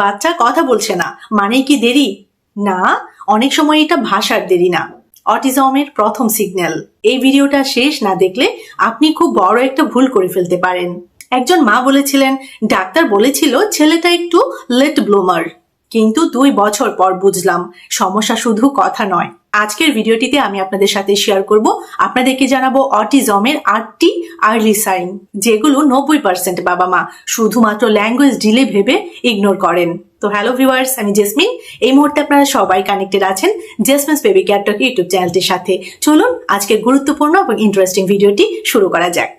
বাচ্চা কথা বলছে না মানে কি দেরি? না, অনেক সময় এটা ভাষার দেরি না, অটিজমের প্রথম সিগন্যাল। এই ভিডিওটা শেষ না দেখলে আপনি খুব বড় একটা ভুল করে ফেলতে পারেন। একজন মা বলেছিলেন ডাক্তার বলেছিল ছেলেটা একটু লেট ব্লুমার, কিন্তু 2 বছর পর বুঝলাম সমস্যা শুধু কথা নয়। আজকের ভিডিওটিতে আমি আপনাদের সাথে শেয়ার করব, আপনাদেরকে জানাবো অটিজমের 8টি আর্লি সাইন, যেগুলো 90% বাবা মা শুধুমাত্র ল্যাঙ্গুয়েজ ডিলে ভেবে ইগনোর করেন। তো হ্যালো ভিউয়ার্স, আমি জেসমিন। এই মুহূর্তে আপনারা সবাই কানেক্টেড আছেন জেসমিনস বেবি কেয়ার টক ইউটিউব চ্যানেলটির সাথে। চলুন আজকের গুরুত্বপূর্ণ এবং ইন্টারেস্টিং ভিডিওটি শুরু করা যাক।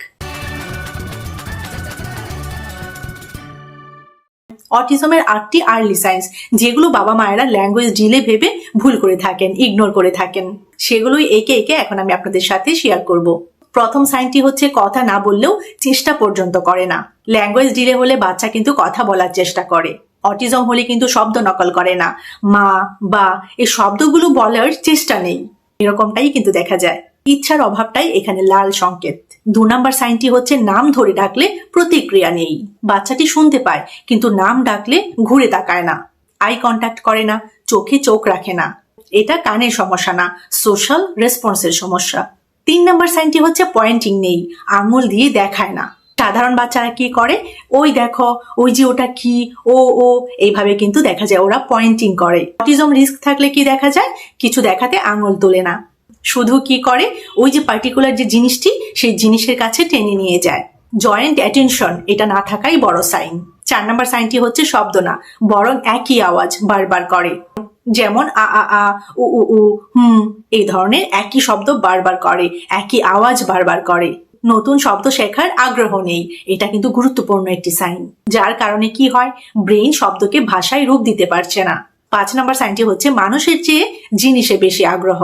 অটিজমের 8টি আর্লি সাইন্স, যেগুলো বাবা মায়েরা ল্যাঙ্গুয়েজ ডিলে ভেবে ভুল করে থাকেন, ইগনোর করে থাকেন, সেগুলোই একে একে এখন আমি আপনাদের সাথে শেয়ার করব। প্রথম সাইনটি হচ্ছে কথা না বললেও চেষ্টা পর্যন্ত করে না। ল্যাঙ্গুয়েজ ডিলে হলে বাচ্চা কিন্তু কথা বলার চেষ্টা করে, অটিজম হলে কিন্তু শব্দ নকল করে না, মা বা এই শব্দগুলো বলার চেষ্টা নেই, এরকমটাই কিন্তু দেখা যায়। ইচ্ছার অভাবটাই এখানে লাল সংকেত। 2 নাম্বার সাইনটি হচ্ছে নাম ধরে ডাকলে প্রতিক্রিয়া নেই। বাচ্চাটি শুনতে পায় কিন্তু নাম ডাকলে ঘুরে তাকায় না, আই কন্ট্যাক্ট করে না, চোখে চোখ রাখে না। এটা কানের সমস্যা না, সোশ্যাল রেসপন্সের সমস্যা। 3 নাম্বার সাইনটি হচ্ছে পয়েন্টিং নেই, আঙুল দিয়ে দেখায় না। সাধারণ বাচ্চারা কি করে, ওই দেখো, ওই যে ওটা কি, ও ও এইভাবে কিন্তু দেখা যায় ওরা পয়েন্টিং করে। অটিজম রিস্ক থাকলে কি দেখা যায়, কিছু দেখাতে আঙুল তোলে না, শুধু কি করে ওই যে পার্টিকুলার যে জিনিসটি সেই জিনিসের কাছে টেনে নিয়ে যায়। জয়েন্ট অ্যাটেনশন এটা না থাকাই বড় সাইন। 4 নাম্বার সাইনটি হচ্ছে শব্দ না, বরং একই আওয়াজ বারবার করে, যেমন আ আ আ, উ উ উ, হুম, এই ধরনের একই শব্দ বারবার করে, একই আওয়াজ বারবার করে। নতুন শব্দ শেখার আগ্রহ নেই, এটা কিন্তু গুরুত্বপূর্ণ একটি সাইন, যার কারণে কি হয়, ব্রেইন শব্দকে ভাষায় রূপ দিতে পারছে না। 5 নাম্বার সাইনটি হচ্ছে মানুষের চেয়ে জিনিসে বেশি আগ্রহ।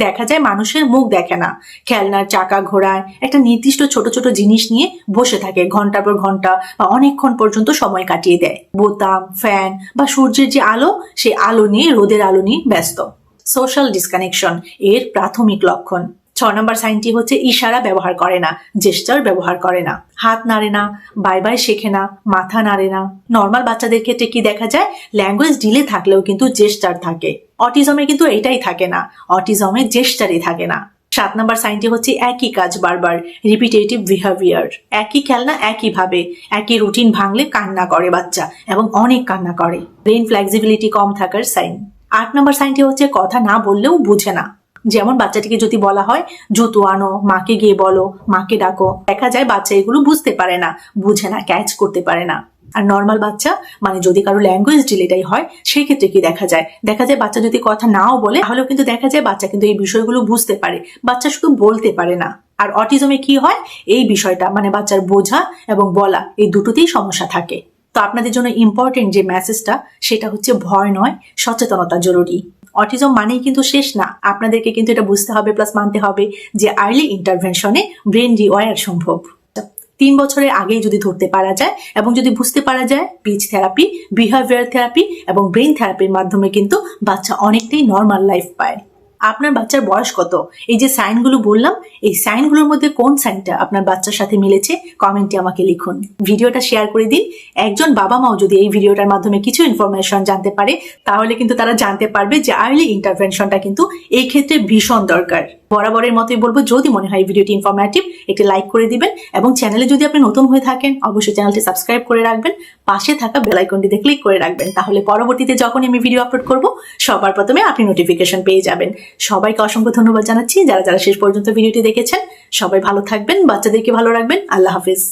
দেখা যায় মানুষের মুখ দেখে না, খেলনার চাকা ঘোড়ায় একটা নির্দিষ্ট ছোট ছোট জিনিস নিয়ে বসে থাকে, ঘন্টার পর ঘন্টা বা অনেকক্ষণ পর্যন্ত সময় কাটিয়ে দেয়। বোতাম, ফ্যান বা সূর্যের যে আলো, সেই আলো নিয়ে, রোদের আলো নিয়ে ব্যস্ত। সোশ্যাল ডিসকানেকশন এর প্রাথমিক লক্ষণ। 6 নাম্বার সাইনটি হচ্ছে ইশারা ব্যবহার করে না, জেস্টার ব্যবহার করে না, হাত নাড়ে না, বাই বাই শেখে না, মাথা নাড়ে না। নর্মাল বাচ্চাদের ক্ষেত্রে কি দেখা যায়, ল্যাঙ্গুয়েজ ডিলে থাকলেও কিন্তু জেস্টার থাকে। অটিজমে কিন্তু এটাই থাকে না, অটিজমে জেস্টারই থাকে না। 7 নাম্বার সাইনটি হচ্ছে একই কাজ বারবার, রিপিটেটিভ বিহেভিয়ার। একই খেলনা একইভাবে, একই রুটিন ভাঙলে কান্না করে বাচ্চা, এবং অনেক কান্না করে। ব্রেন ফ্লেক্সিবিলিটি কম থাকার সাইন। 8 নাম্বার সাইনটি হচ্ছে কথা না বললেও বুঝে না। যেমন বাচ্চাটিকে যদি বলা হয় জুতো আনো, মাকে গিয়ে বলো, মাকে ডাকো, দেখা যায় বাচ্চা এগুলো বুঝতে পারে না, বুঝে না, ক্যাচ করতে পারে না। আর নর্মাল বাচ্চা মানে যদি কারো ল্যাঙ্গুয়েজ ডিলেটাই হয়, সেই ক্ষেত্রে কি দেখা যায়, বাচ্চা যদি কথা নাও বলে তাহলেও কিন্তু দেখা যায় বাচ্চা কিন্তু এই বিষয়গুলো বুঝতে পারে, বাচ্চা শুধু বলতে পারে না। আর অটিজমে কি হয়, এই বিষয়টা মানে বাচ্চার বোঝা এবং বলা এই দুটোতেই সমস্যা থাকে। তো আপনাদের জন্য ইম্পর্টেন্ট যে মেসেজটা, সেটা হচ্ছে ভয় নয়, সচেতনতা জরুরি। অটিজম মানেই কিন্তু শেষ না, আপনাদেরকে কিন্তু এটা বুঝতে হবে প্লাস মানতে হবে যে আর্লি ইন্টারভেনশনে ব্রেন রিওয়ার সম্ভব। 3 বছরের আগেই যদি ধরতে পারা যায় এবং যদি বুঝতে পারা যায়, স্পিচ থেরাপি, বিহেভিয়ার থেরাপি এবং ব্রেন থেরাপির মাধ্যমে কিন্তু বাচ্চা অনেকটাই নর্মাল লাইফ পায়। আপনার বাচ্চার বয়স কত? এই যে সাইনগুলো বললাম, এই সাইনগুলোর মধ্যে কোন সাইনটা আপনার বাচ্চার সাথে মিলেছে কমেন্টে আমাকে লিখুন। ভিডিওটা শেয়ার করে দিন। একজন বাবা মাও যদি এই ভিডিওটার মাধ্যমে কিছু ইনফরমেশন জানতে পারে, তাহলে কিন্তু তারা জানতে পারবে যে আর্লি ইন্টারভেনশনটা কিন্তু এই ক্ষেত্রে ভীষণ দরকার। বরাবরের মতোই বলবো, যদি মনে হয় ভিডিওটি ইনফরমেটিভ, একটি লাইক করে দিবেন, এবং চ্যানেলে যদি আপনি নতুন হয়ে থাকেন অবশ্যই চ্যানেলটি সাবস্ক্রাইব করে রাখবেন, পাশে থাকা বেল আইকনটিতে ক্লিক করে রাখবেন, তাহলে পরবর্তীতে যখন আমি ভিডিও আপলোড করব সবার প্রথমে আপনি নোটিফিকেশন পেয়ে যাবেন। সবাইকে অসংখ্য ধন্যবাদ জানাচ্ছি যারা শেষ পর্যন্ত ভিডিওটি দেখেছেন। সবাই ভালো থাকবেন, বাচ্চাদেরকে ভালো রাখবেন। আল্লাহ হাফিজ।